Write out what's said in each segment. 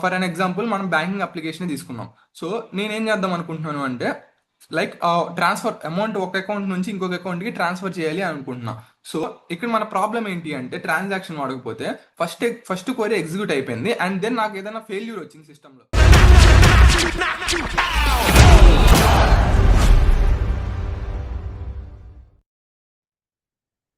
For an example మనం banking application తీసుకున్నాం. So నేనేం చేద్దాం అనుకుంటున్నాను అంటే లైక్ ట్రాన్స్ఫర్ అమౌంట్ ఒక అకౌంట్ నుంచి ఇంకొక అకౌంట్కి ట్రాన్స్ఫర్ చేయాలి అని అనుకుంటున్నా. సో ఇక్కడ మన ప్రాబ్లం ఏంటి అంటే ట్రాన్సాక్షన్ వాడకపోతే ఫస్ట్ క్వరీ ఎగ్జిక్యూట్ అయిపోయింది అండ్ దెన్ నాకు ఏదైనా ఫెయిల్యూర్ వచ్చింది సిస్టంలో.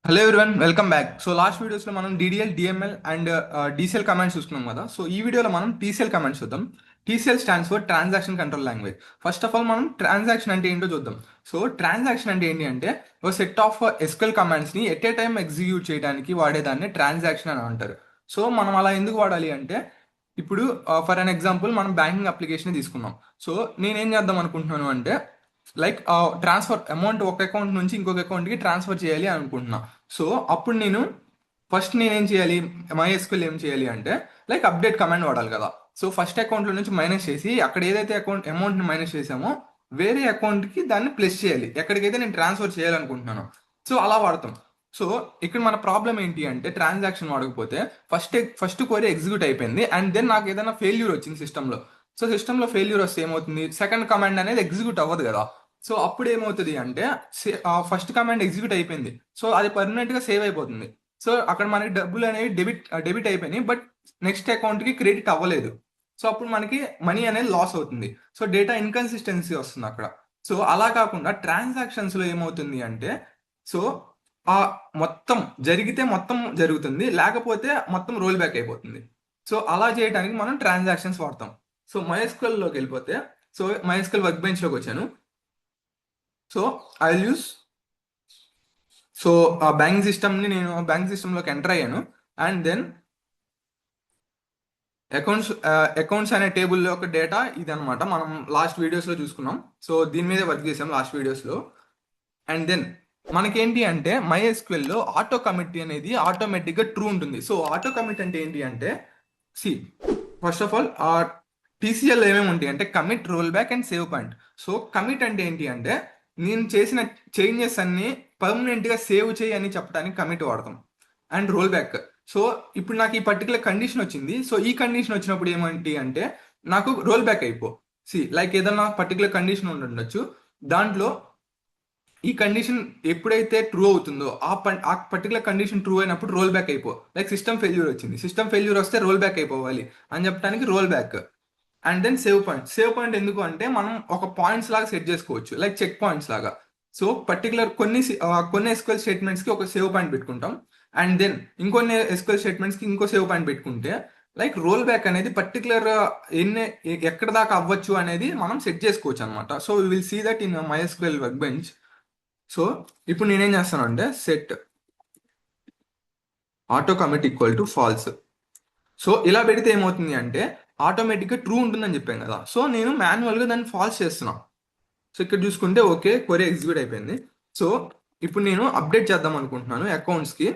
Hello everyone, welcome back. So last వీడియోస్లో మనం DDL, DML and DCL commands చూసుకున్నాం కదా. సో ఈ వీడియోలో మనం టీసీఎల్ కమాండ్స్ చూద్దాం. TCL stands for transaction control language. First of all మనం ట్రాన్సాక్షన్ అంటే ఏంటో చూద్దాం. సో ట్రాన్సాక్షన్ అంటే ఏంటి అంటే ఒక సెట్ ఆఫ్ ఎస్క్యూఎల్ కమాండ్స్ని ఎట్ ఏ టైం ఎగ్జిక్యూట్ చేయడానికి వాడేదాన్ని ట్రాన్సాక్షన్ అని అంటారు. సో మనం అలా ఎందుకు వాడాలి అంటే ఇప్పుడు ఫర్ అన్ ఎగ్జాంపుల్ మనం బ్యాంకింగ్ అప్లికేషన్ తీసుకున్నాం. సో నేనేం చేద్దాం అనుకుంటున్నాను అంటే లైక్ ట్రాన్స్ఫర్ అమౌంట్ ఒక అకౌంట్ నుంచి ఇంకొక అకౌంట్కి ట్రాన్స్ఫర్ చేయాలి అని అనుకుంటున్నా. సో అప్పుడు నేనేం చేయాలి, MySQL ఏం చేయాలి అంటే లైక్ అప్డేట్ కమాండ్ వాడాలి కదా. సో ఫస్ట్ అకౌంట్లో నుంచి మైనస్ చేసి అక్కడ ఏదైతే అమౌంట్ని మైనస్ చేసామో వేరే అకౌంట్కి దాన్ని ప్లస్ చేయాలి ఎక్కడికైతే నేను ట్రాన్స్ఫర్ చేయాలనుకుంటున్నాను. సో అలా వాడతాం. సో ఇక్కడ మన ప్రాబ్లం ఏంటి అంటే ట్రాన్సాక్షన్ వాడకపోతే ఫస్ట్ క్వరీ ఎగ్జిక్యూట్ అయిపోయింది అండ్ దెన్ నాకు ఏదైనా ఫెయిల్యూర్ వచ్చింది సిస్టంలో. సో సిస్టంలో ఫెయిల్యూర్ వస్తే ఏమవుతుంది, సెకండ్ కమాండ్ అనేది ఎగ్జిక్యూట్ అవ్వదు కదా. సో అప్పుడు ఏమవుతుంది అంటే ఫస్ట్ కమాండ్ ఎగ్జిక్యూట్ అయిపోయింది, సో అది పర్మనెంట్గా సేవ్ అయిపోతుంది. సో అక్కడ మనకి డబ్బులు అనేవి డెబిట్ అయిపోయినాయి, బట్ నెక్స్ట్ అకౌంట్కి క్రెడిట్ అవ్వలేదు. సో అప్పుడు మనకి మనీ అనేది లాస్ అవుతుంది. సో డేటా ఇన్కన్సిస్టెన్సీ వస్తుంది అక్కడ. సో అలా కాకుండా ట్రాన్సాక్షన్స్లో ఏమవుతుంది అంటే సో ఆ మొత్తం మొత్తం జరుగుతుంది, లేకపోతే మొత్తం రోల్ బ్యాక్ అయిపోతుంది. సో అలా చేయడానికి మనం ట్రాన్సాక్షన్స్ వాడతాం. సో MySQLలోకి వెళ్ళిపోతే సో MySQL వర్క్ బెంచ్లోకి వచ్చాను. So I will use so ఆ బ్యాంక్ సిస్టంలోకి ఎంటర్ అయ్యాను అండ్ దెన్ అకౌంట్స్ అనే టేబుల్లో ఒక డేటా ఇదనమాట, మనం లాస్ట్ వీడియోస్లో చూసుకున్నాం. సో దీని మీదే వర్క్ చేసాం లాస్ట్ వీడియోస్లో. అండ్ దెన్ మనకేంటి అంటే MySQLలో ఆటో కమిట్ అనేది ఆటోమేటిక్గా ట్రూ ఉంటుంది. సో ఆటో కమిట్ అంటే ఏంటి అంటే ఫస్ట్ ఆఫ్ ఆల్ టీసీఎల్ ఏమేమి ఉంటాయి అంటే commit, role back and save point. So commit అంటే ఏంటి అంటే నేను చేసిన చేంజెస్ అన్ని పర్మనెంట్గా సేవ్ చేయి అని చెప్పడానికి కమిట్ వాడతాం. అండ్ రోల్ బ్యాక్, సో ఇప్పుడు నాకు ఈ పర్టికులర్ కండిషన్ వచ్చింది, సో ఈ కండిషన్ వచ్చినప్పుడు ఏమంటి అంటే నాకు రోల్ బ్యాక్ లైక్ ఏదన్నా పర్టికులర్ కండిషన్ ఉండొచ్చు, దాంట్లో ఈ కండిషన్ ఎప్పుడైతే ట్రూ అవుతుందో ఆ పర్టికులర్ కండిషన్ ట్రూ అయినప్పుడు roll back like system failure వస్తే రోల్ బ్యాక్ అయిపోవాలి అని చెప్పడానికి roll back. And then save point ఎందుకు అంటే మనం ఒక పాయింట్స్ లాగా సెట్ చేసుకోవచ్చు, లైక్ చెక్ పాయింట్స్ లాగా. సో పర్టికులర్ కొన్ని ఎస్క్యూఎల్ స్టేట్మెంట్స్కి ఒక సేవ్ పాయింట్ పెట్టుకుంటాం అండ్ దెన్ ఇంకొన్ని ఎస్క్యూఎల్ స్టేట్మెంట్స్కి ఇంకో సేవ్ పాయింట్ పెట్టుకుంటే లైక్ రోల్ బ్యాక్ అనేది పర్టికులర్ ఎక్కడ దాకా అవ్వచ్చు అనేది మనం సెట్ చేసుకోవచ్చు అనమాట. So we will see that in MySQL workbench. So ఇప్పుడు నేనేం చేస్తాను అంటే set autocommit equal to false. So ఇలా పెడితే ఏమవుతుంది అంటే ఆటోమేటిక్గా ట్రూ ఉంటుందని చెప్పాను కదా. సో నేను మాన్యువల్గా దాన్ని ఫాల్స్ చేస్తున్నాను. సో ఇక్కడ చూసుకుంటే ఓకే, క్వరీ ఎగ్జిక్యూట్ అయిపోయింది. సో ఇప్పుడు నేను అప్డేట్ చేద్దాం అనుకుంటున్నాను అకౌంట్స్కి.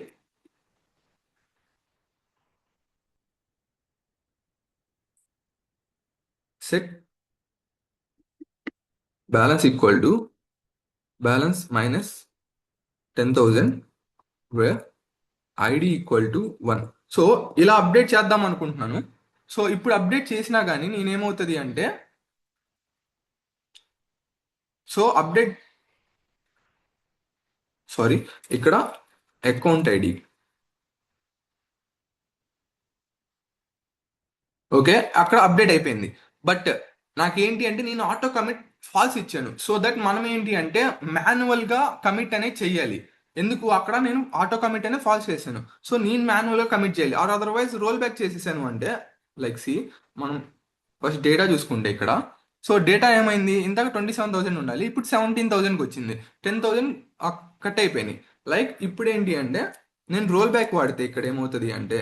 Set balance equal to balance minus 10,000 where ID equal to 1. So ఇలా అప్డేట్ చేద్దాం అనుకుంటున్నాను. సో ఇప్పుడు అప్డేట్ చేసినా కానీ నేనేమవుతుంది అంటే సో ఇక్కడ అకౌంట్ ఐడి ఓకే అక్కడ అప్డేట్ అయిపోయింది, బట్ నాకేంటి అంటే నేను ఆటో కమిట్ ఫాల్స్ ఇచ్చాను. సో దట్ మనం ఏంటి అంటే మాన్యువల్గా కమిట్ అనేది చెయ్యాలి. ఎందుకు అక్కడ నేను ఆటో కమిట్ అనేది ఫాల్స్ చేశాను, సో నేను మాన్యువల్గా కమిట్ చేయాలి. ఆర్ అదర్వైజ్ రోల్ బ్యాక్ చేసేసాను అంటే లైక్ మనం ఫస్ట్ డేటా చూసుకుంటే ఇక్కడ సో డేటా ఏమైంది, ఇంతకు 27,000 ఉండాలి, ఇప్పుడు 17,000కి వచ్చింది, 10,000 కట్ అయిపోయినాయి. లైక్ ఇప్పుడు ఏంటి అంటే నేను రోల్ బ్యాక్ వాడితే ఇక్కడ ఏమవుతుంది అంటే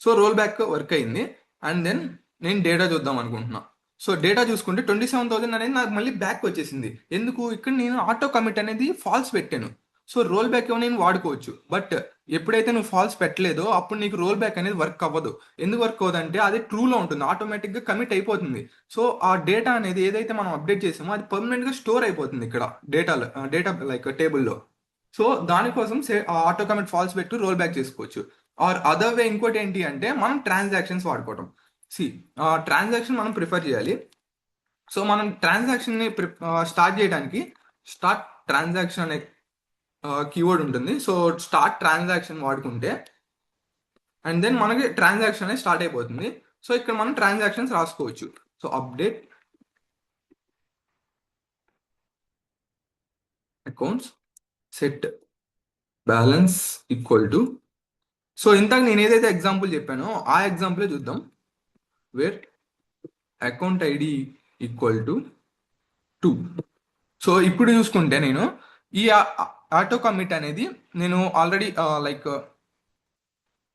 సో రోల్ బ్యాక్ వర్క్ అయింది అండ్ దెన్ నేను డేటా చూద్దాం అనుకుంటున్నా. సో డేటా చూసుకుంటే 27,000 అనేది నాకు మళ్ళీ బ్యాక్ వచ్చేసింది. ఎందుకు, ఇక్కడ నేను ఆటో కమిట్ అనేది ఫాల్స్ పెట్టాను. సో రోల్ బ్యాక్ ఏమో నేను వాడుకోవచ్చు, బట్ ఎప్పుడైతే నువ్వు ఫాల్స్ పెట్టలేదో అప్పుడు నీకు రోల్ బ్యాక్ అనేది వర్క్ అవ్వదు. ఎందుకు వర్క్ అవ్వదు అంటే అది ట్రూలో ఉంటుంది, ఆటోమేటిక్గా కమిట్ అయిపోతుంది. సో ఆ డేటా అనేది ఏదైతే మనం అప్డేట్ చేసామో అది పర్మనెంట్గా స్టోర్ అయిపోతుంది ఇక్కడ డేటా లైక్ టేబుల్లో. సో దానికోసం ఆటో కమిట్ ఫాల్స్ పెట్టి రోల్ బ్యాక్ చేసుకోవచ్చు. ఆర్ అదర్ వే ఇంకోటి ఏంటి అంటే మనం ట్రాన్సాక్షన్స్ వాడుకోవటం. సి ట్రాన్సాక్షన్ మనం ప్రిఫర్ చేయాలి. సో మనం ట్రాన్సాక్షన్ని స్టార్ట్ చేయడానికి స్టార్ట్ ట్రాన్సాక్షన్ అనే కీవర్డ్ ఉంటుంది. సో స్టార్ట్ ట్రాన్సాక్షన్ వాడుకుంటే అండ్ దెన్ మనకి ట్రాన్సాక్షన్ అనేది స్టార్ట్ అయిపోతుంది. సో ఇక్కడ మనం ట్రాన్సాక్షన్స్ రాసుకోవచ్చు. So update accounts set balance equal to, so ఇంతకు నేను ఏదైతే ఎగ్జాంపుల్ చెప్పానో ఆ ఎగ్జాంపులే చూద్దాం. Where account ID equal to 2. So ఇప్పుడు చూసుకుంటే నేను ఈ ఆటో కమిట్ అనేది నేను ఆల్రెడీ లైక్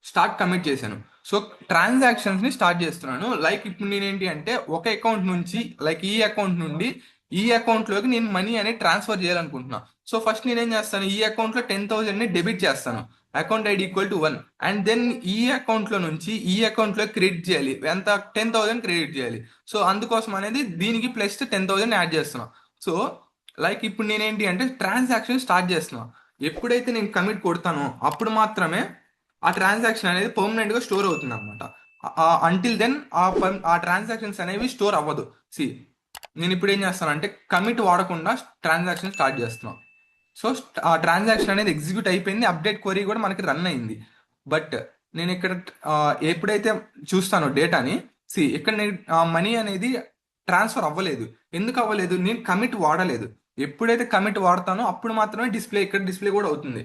స్టార్ట్ కమిట్ చేశాను. సో ట్రాన్సాక్షన్స్ ని స్టార్ట్ చేస్తున్నాను. లైక్ ఇప్పుడు నేనేంటి అంటే ఒక అకౌంట్ నుంచి లైక్ ఈ అకౌంట్ నుండి ఈ అకౌంట్ లోకి నేను మనీ అనేది ట్రాన్స్ఫర్ చేయాలనుకుంటున్నా. సో ఫస్ట్ నేనేం చేస్తాను, ఈ అకౌంట్ లో 10,000 ని డెబిట్ చేస్తాను. Account ID equal to 1. And then ఈ అకౌంట్ లో నుంచి ఈ అకౌంట్ లో క్రెడిట్ చేయాలి. ఎంత? 10,000 క్రెడిట్ చేయాలి. సో అందుకోసం అనేది దీనికి ప్లస్ 10,000 యాడ్ చేస్తున్నా. సో లైక్ ఇప్పుడు నేనేంటి అంటే ట్రాన్సాక్షన్ స్టార్ట్ చేస్తున్నా. ఎప్పుడైతే నేను కమిట్ కొడతానో అప్పుడు మాత్రమే ఆ ట్రాన్సాక్షన్ అనేది పర్మనెంట్ గా స్టోర్ అవుతుంది అనమాట. అంటిల్ దెన్ ఆ ట్రాన్సాక్షన్స్ అనేవి స్టోర్ అవ్వదు. సి నేను ఇప్పుడు ఏం చేస్తానంటే కమిట్ వాడకుండా ట్రాన్సాక్షన్ స్టార్ట్ చేస్తున్నాను. సో ఆ ట్రాన్సాక్షన్ అనేది ఎగ్జిక్యూట్ అయిపోయింది. అప్డేట్ క్వరీ కూడా మనకి రన్ అయింది. బట్ నేను ఇక్కడ ఆ, ఎప్పుడైతే చూస్తానో డేటాని, సి ఇక్కడ నేను మనీ అనేది ట్రాన్స్ఫర్ అవ్వలేదు. ఎందుకు అవ్వలేదు? నేను కమిట్ వాడలేదు. ఎప్పుడైతే కమిట్ వాడతానో అప్పుడు మాత్రమే డిస్ప్లే ఇక్కడ డిస్ప్లే కూడా అవుతుంది.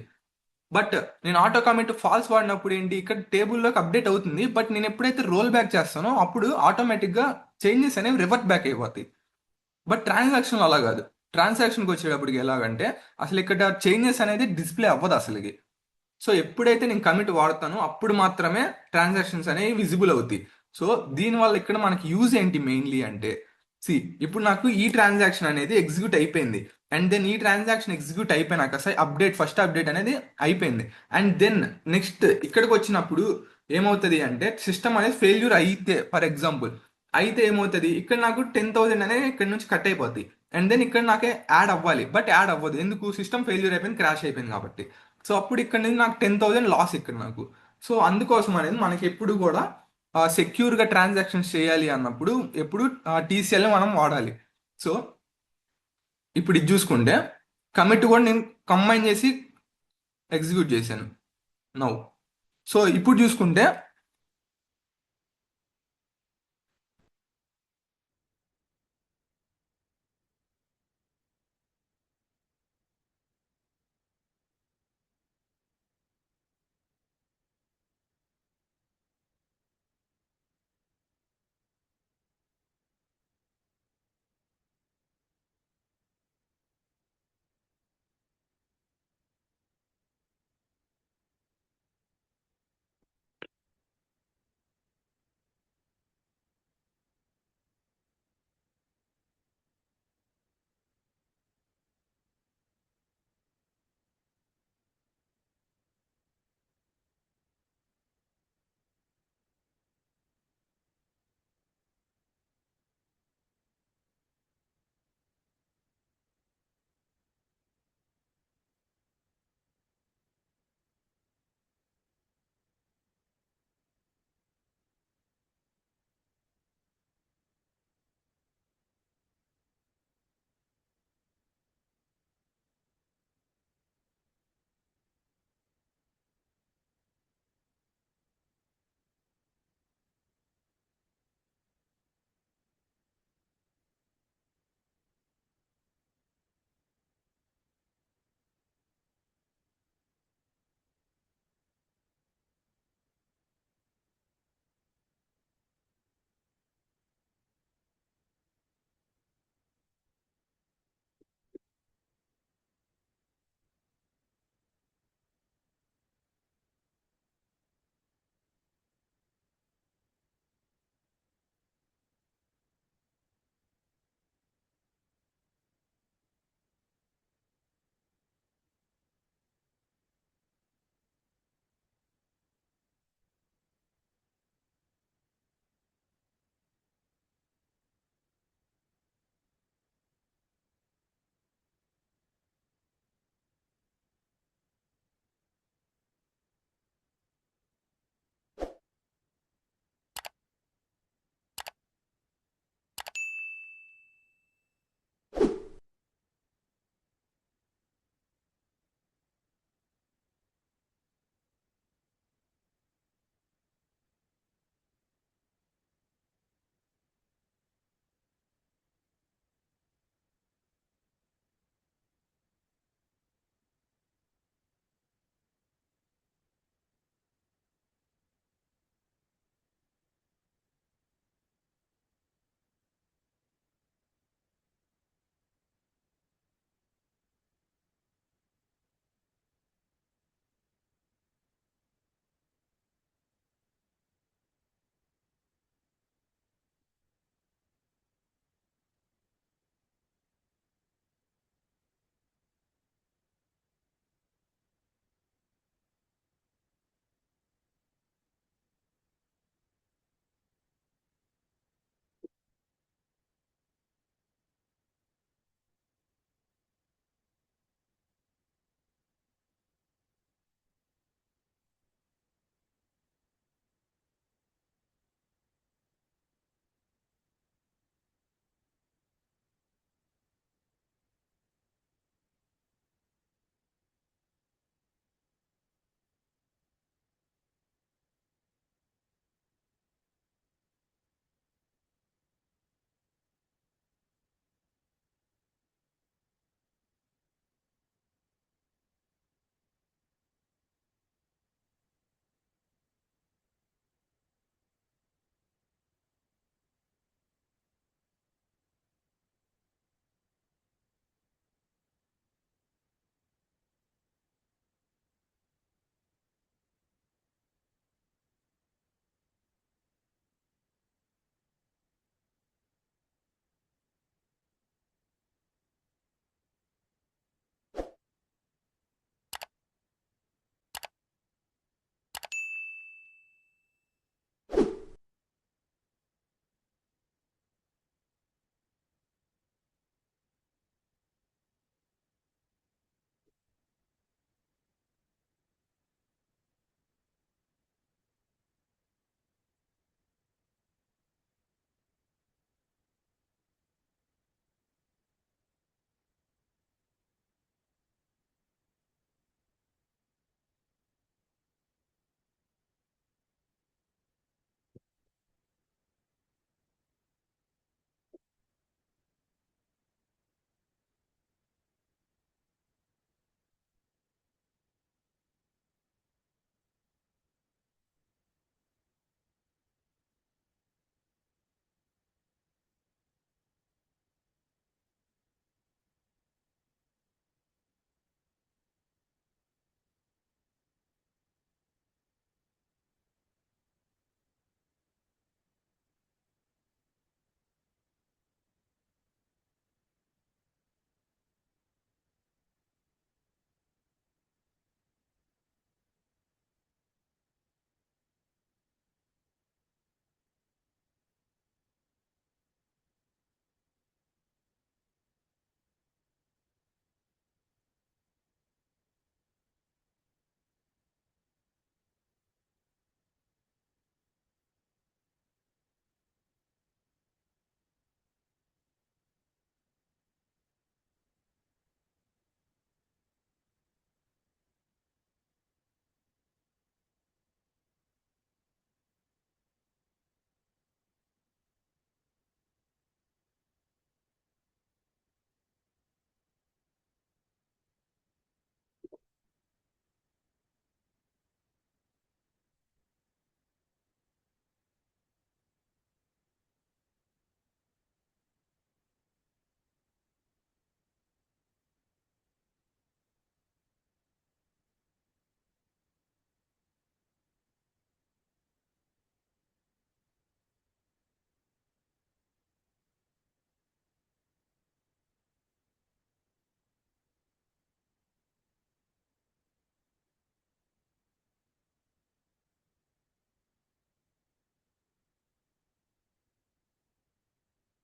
బట్ నేను ఆటో కమిట్ ఫాల్స్ వాడినప్పుడు ఏంటి, ఇక్కడ టేబుల్లోకి అప్డేట్ అవుతుంది. బట్ నేను ఎప్పుడైతే రోల్ బ్యాక్ చేస్తానో అప్పుడు ఆటోమేటిక్గా చేంజెస్ అనేవి రివర్ట్ బ్యాక్ అయిపోతాయి. బట్ ట్రాన్సాక్షన్ అలా కాదు. ట్రాన్సాక్షన్కి వచ్చేటప్పటికి ఎలాగంటే అసలు ఇక్కడ చేంజెస్ అనేది డిస్ప్లే అవ్వదు అసలుకి. సో ఎప్పుడైతే నేను కమిట్ వాడతానో అప్పుడు మాత్రమే ట్రాన్సాక్షన్స్ అనేవి విజిబుల్ అవుతాయి. సో దీనివల్ల ఇక్కడ మనకి యూజ్ ఏంటి మెయిన్లీ అంటే, సి ఇప్పుడు నాకు ఈ ట్రాన్సాక్షన్ అనేది ఎగ్జిక్యూట్ అయిపోయింది. అండ్ దెన్ ఈ ట్రాన్సాక్షన్ ఎగ్జిక్యూట్ అయిపోయినాక అప్డేట్ ఫస్ట్ అప్డేట్ అనేది అయిపోయింది. అండ్ దెన్ నెక్స్ట్ ఇక్కడికి వచ్చినప్పుడు ఏమవుతుంది అంటే సిస్టమ్ అనేది ఫెయిల్యూర్ అయితే, ఫర్ ఎగ్జాంపుల్ అయితే ఏమవుతుంది, ఇక్కడ నాకు 10,000 అనేది ఇక్కడ నుంచి కట్ అయిపోద్ది. అండ్ దెన్ ఇక్కడ నాకే యాడ్ అవ్వాలి, బట్ యాడ్ అవ్వదు. ఎందుకు? సిస్టమ్ ఫెయిల్యూర్ అయిపోయింది, క్రాష్ అయిపోయింది కాబట్టి. సో అప్పుడు ఇక్కడ నుంచి నాకు 10,000 లాస్ ఇక్కడ నాకు. సో అందుకోసం అనేది మనకి ఎప్పుడు కూడా సెక్యూర్గా ట్రాన్సాక్షన్స్ చేయాలి అన్నప్పుడు ఎప్పుడు టీసీఎల్ మనం వాడాలి. సో ఇప్పుడు ఇది చూసుకుంటే కమిట్ కూడా నేను కంబైన్ చేసి ఎగ్జిక్యూట్ చేశాను నౌ. సో ఇప్పుడు చూసుకుంటే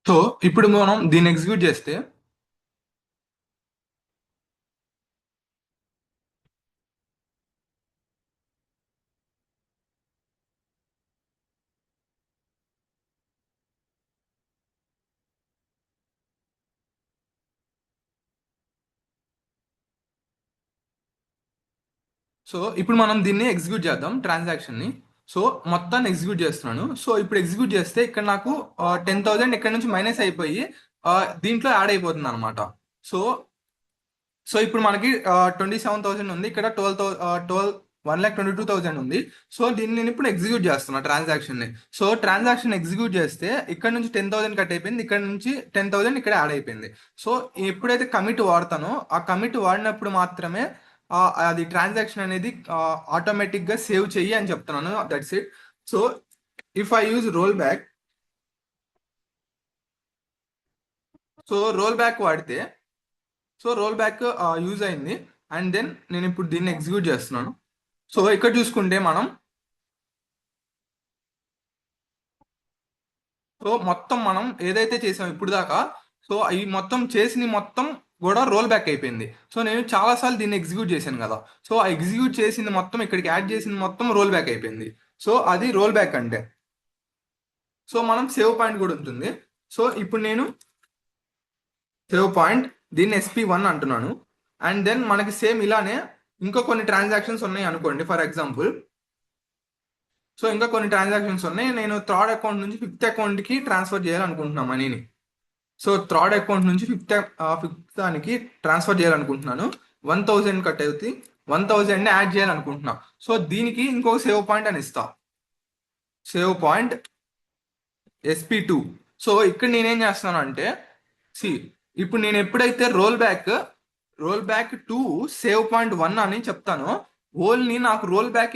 సో ఇప్పుడు మనం దీన్ని ఎగ్జిక్యూట్ చేస్తే సో ఇప్పుడు మనం దీన్ని ఎగ్జిక్యూట్ చేద్దాం ట్రాన్సాక్షన్ని. సో మొత్తాన్ని ఎగ్జిక్యూట్ చేస్తున్నాను. సో ఇప్పుడు ఎగ్జిక్యూట్ చేస్తే ఇక్కడ నాకు 10,000 ఇక్కడ నుంచి మైనస్ అయిపోయి ఆ, దీంట్లో యాడ్ అయిపోతుంది అనమాట. సో సో ఇప్పుడు మనకి 27,000 ఉంది, ఇక్కడ 1,22,000 ఉంది. సో దీన్ని నేను ఇప్పుడు ఎగ్జిక్యూట్ చేస్తున్నా ట్రాన్సాక్షన్ని. సో ట్రాన్సాక్షన్ ఎగ్జిక్యూట్ చేస్తే ఇక్కడ నుంచి 10,000 కట్ అయిపోయింది, ఇక్కడ నుంచి 10,000 ఇక్కడ యాడ్ అయిపోయింది. సో ఎప్పుడైతే కమిట్ వాడతానో ఆ కమిట్ వాడినప్పుడు మాత్రమే అది ట్రాన్సాక్షన్ అనేది ఆటోమేటిక్ గా సేవ్ చెయ్యి అని చెప్తున్నాను. That's it. So if I use roll back, so roll back వాడితే, సో రోల్ బ్యాక్ యూజ్ అయింది. అండ్ దెన్ నేను ఇప్పుడు దీన్ని ఎగ్జిక్యూట్ చేస్తున్నాను. సో ఇక్కడ చూసుకుంటే మనం, సో మొత్తం మనం ఏదైతే చేసాం ఇప్పుడు దాకా, సో ఈ మొత్తం చేసిన మొత్తం కూడా రోల్ బ్యాక్ అయిపోయింది. సో నేను చాలాసార్లు దీన్ని ఎగ్జిక్యూట్ చేశాను కదా, సో ఆ ఎగ్జిక్యూట్ చేసింది మొత్తం ఇక్కడికి యాడ్ చేసింది మొత్తం రోల్ బ్యాక్ అయిపోయింది. సో అది రోల్ బ్యాక్ అంటే. సో మనం సేవ్ పాయింట్ కూడా ఉంటుంది. సో ఇప్పుడు నేను సేవ్ పాయింట్ దీన్ని SP1 అంటున్నాను. అండ్ దెన్ మనకి సేమ్ ఇలానే ఇంకా కొన్ని ట్రాన్సాక్షన్స్ ఉన్నాయి అనుకోండి. ఫర్ ఎగ్జాంపుల్, సో ఇంకా కొన్ని ట్రాన్సాక్షన్స్ ఉన్నాయి. నేను థర్డ్ అకౌంట్ నుంచి ఫిఫ్త్ అకౌంట్కి ట్రాన్స్ఫర్ చేయాలనుకుంటున్నాను మనీని. సో థర్డ్ అకౌంట్ నుంచి ఫిఫ్త్ దానికి ట్రాన్స్ఫర్ చేయాలనుకుంటున్నాను. 1,000 కట్ అవుతుంది, 1,000 యాడ్ చేయాలనుకుంటున్నా. సో దీనికి ఇంకొక సేవ్ పాయింట్ అని ఇస్తా. Save point SP2. సో ఇక్కడ నేనేం చేస్తాను అంటే, సి ఇప్పుడు నేను ఎప్పుడైతే roll back to save point 1 అని చెప్తానో, ఓన్లీ నాకు రోల్ బ్యాక్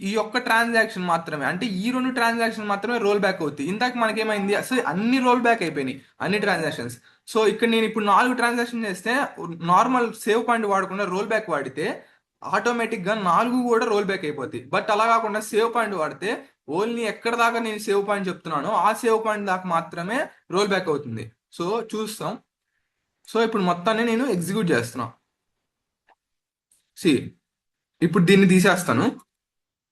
ఈ ఒక్క ట్రాన్సాక్షన్ మాత్రమే, అంటే ఈ రెండు ట్రాన్సాక్షన్ మాత్రమే రోల్ బ్యాక్ అవుతాయి. ఇందాక మనకేమైంది, అసలు అన్ని రోల్ బ్యాక్ అయిపోయినాయి అన్ని ట్రాన్సాక్షన్స్. సో ఇక్కడ నేను ఇప్పుడు 4 ట్రాన్సాక్షన్ చేస్తే నార్మల్ సేవ్ పాయింట్ వాడకుండా రోల్ బ్యాక్ వాడితే ఆటోమేటిక్ గా 4 కూడా రోల్ బ్యాక్ అయిపోతాయి. బట్ అలా కాకుండా సేవ్ పాయింట్ వాడితే ఓన్లీ ఎక్కడ దాకా నేను సేవ్ పాయింట్ చెప్తున్నానో ఆ సేవ్ పాయింట్ దాకా మాత్రమే రోల్ బ్యాక్ అవుతుంది. సో చూస్తాం. సో ఇప్పుడు మొత్తాన్ని నేను ఎగ్జిక్యూట్ చేస్తున్నా. సి ఇప్పుడు దీన్ని తీసేస్తాను,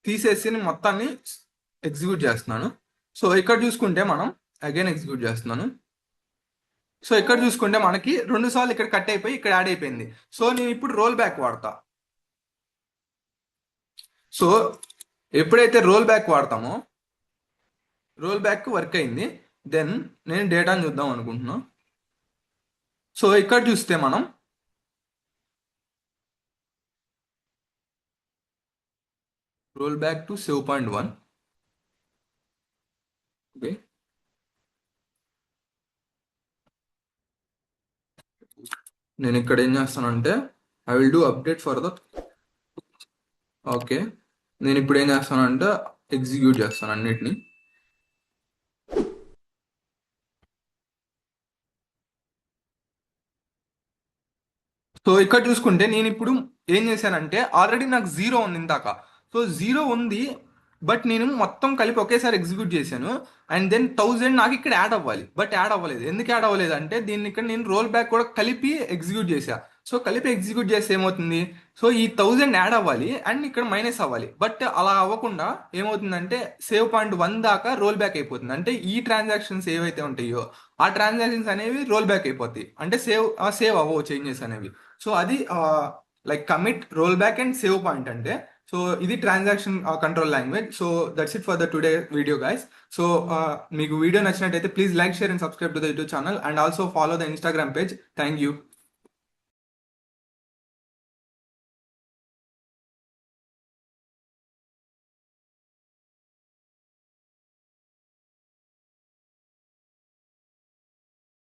తీసేసి నేను మొత్తాన్ని ఎగ్జిక్యూట్ చేస్తున్నాను. సో ఇక్కడ చూసుకుంటే మనం అగైన్ ఎగ్జిక్యూట్ చేస్తున్నాను. సో ఇక్కడ చూసుకుంటే మనకి 2 సార్లు ఇక్కడ కట్ అయిపోయి ఇక్కడ యాడ్ అయిపోయింది. సో నేను ఇప్పుడు రోల్ బ్యాక్ వాడతా. సో ఎప్పుడైతే రోల్ బ్యాక్ వాడతామో, రోల్ బ్యాక్ వర్క్ అయింది. దెన్ నేను డేటాను చూద్దాం అనుకుంటున్నా. సో ఇక్కడ చూస్తే మనం roll back to save point 1. Okay, నేను ఇక్కడ ఏం చేస్తానంటే I will do update for the. Okay, నేను ఇప్పుడు ఏం చేస్తానంటే ఎగ్జిక్యూట్ చేస్తాను అన్నిటిని. సో ఇక్కడ చూసుకుంటే నేను ఇప్పుడు ఏం చేశానంటే, ఆల్రెడీ నాకు 0 ఉంది ఇందాక. సో 0 ఉంది, బట్ నేను మొత్తం కలిపి ఒకేసారి ఎగ్జిక్యూట్ చేశాను. అండ్ దెన్ 1,000 నాకు ఇక్కడ యాడ్ అవ్వాలి, బట్ యాడ్ అవ్వలేదు. ఎందుకు యాడ్ అవ్వలేదు అంటే దీన్ని ఇక్కడ నేను రోల్ బ్యాక్ కూడా కలిపి ఎగ్జిక్యూట్ చేశా. సో కలిపి ఎగ్జిక్యూట్ చేస్తే ఏమవుతుంది, సో ఈ 1,000 యాడ్ అవ్వాలి అండ్ ఇక్కడ మైనస్ అవ్వాలి. బట్ అలా అవ్వకుండా ఏమవుతుందంటే సేవ్ పాయింట్ 1 దాకా రోల్ బ్యాక్ అయిపోతుంది. అంటే ఈ ట్రాన్సాక్షన్స్ ఏవైతే ఉంటాయో ఆ ట్రాన్సాక్షన్స్ అనేవి రోల్ బ్యాక్ అయిపోతాయి, అంటే సేవ్ అవ్వవు చేంజెస్ అనేవి. సో అది like commit, role back and save point అంటే. సో ఇది transaction control language. So that's it for the today video guys. So మీకు వీడియో నచ్చినట్టయితే please like, share and subscribe to the YouTube channel and also follow the Instagram page. Thank you.